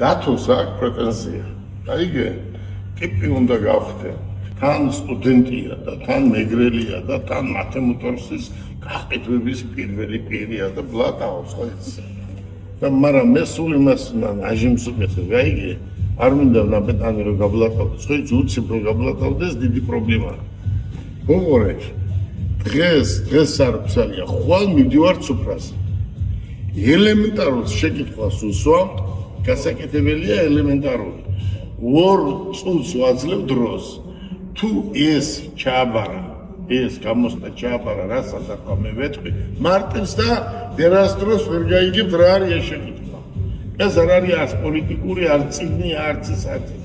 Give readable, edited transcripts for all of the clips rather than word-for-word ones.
დათოს აქვს პრეტენზია. აიგე, ტიპი უნდა გავხდე. თან სტუდენტია და თან მეგრელია და თან მათემატიკის გაყიდვების პირველი პირია და ბლატაოს ხო იცი. და მაგრამ მე სულ იმას აჟიმს უკეთებ, აიგე, არ მინდა ნაბეტანი რომ გაბლატავდეს, ხო იცი, უცებ რომ გაბლატავდეს დიდი პრობლემაა. გოგორე, დღეს არ ვცალია, ხვალ მივდივარ სუფრაზე. ელემენტარულ შეკითხვას უსვამ, გასაკეთებელია ელემენტარული. 2 წუთს ვაძლევ დროს. თუ ეს ჩააბარა, ეს გამოსტა ჩააბარა, რასაც ახლა მე ვეთქვი, მარტინს და დერასდროს ვერ გაიგებთ რა არის შეკითხვა. ეს არ არის არც პოლიტიკური, არც წიგნი, არც ისეთი.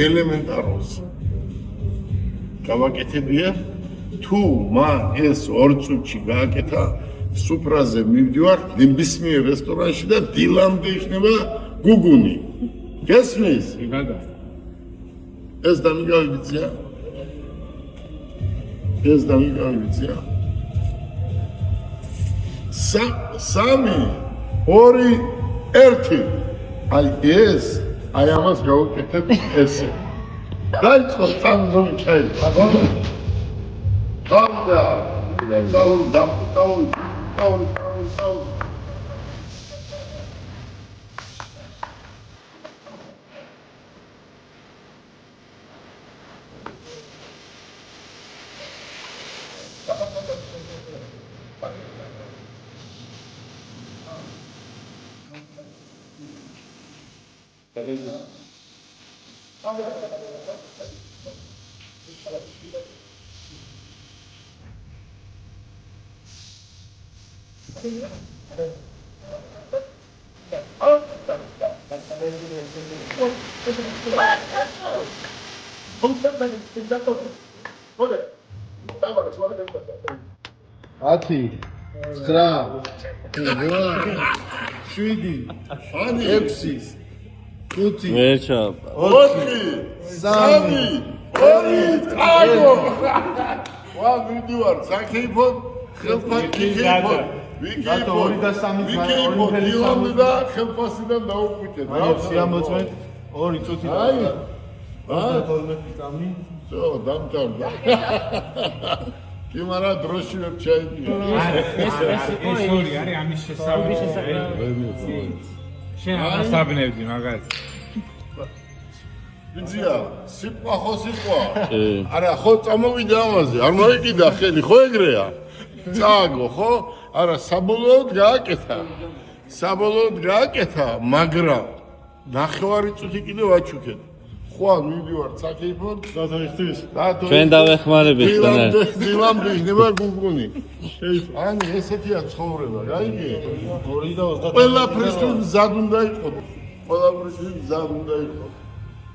ელემენტარულს. გავაკეთებია, თუ მან ეს 2 წუთში გააკეთა, სუფრაზე მივდივარ ნებისმიერ რესტორანში და დილამდე იქნება გუგუნი. გესმის? ეს დამიგავიბიცია? ეს დამიგავიბიცია? 3, 2, 1. აი ეს, აი ამას გავუკეთებ ესე. დაიწყო სამზომი ჩაი. Down. Ati, skra, 7, 6, 5, Vecha. 3, 2, კაიგო. ვა მივდივარ, საკეიფო, ხელფასი ვიკეიფო 2 და 3 დილამდე და ხელფასიდან დაუკვირდეთ. აი შეამოწმეთ 2 წუთი და აი. 12 წამი. ზო, დამთავრდა. კი მარა დროში ვერ ჩაიდგა. ეს ორი არის ამის შესაბამისი. შენ ასაბნევდი მაგას. ბიძია, სიტყვა ხო სიტყვა. არა, ხო წამოვიდა ამაზე, არ მოეკიდა ხელი, ხო ეგრეა. წააგო, ხო? არა, საბოლოოდ გააკეთა, მაგრამ ნახევარი წუთი კიდე ვაჩუქეთ. ხვალ მივდივარ საკეიფოდ, დათოიხთვის. ჩვენ დავეხმარებით თან. დილამდე იქნება გუგუნი. ანუ ესეთია ცხოვრება, გაიგე? 2 და 30. ყველაფრისთვის მზად უნდა იყო.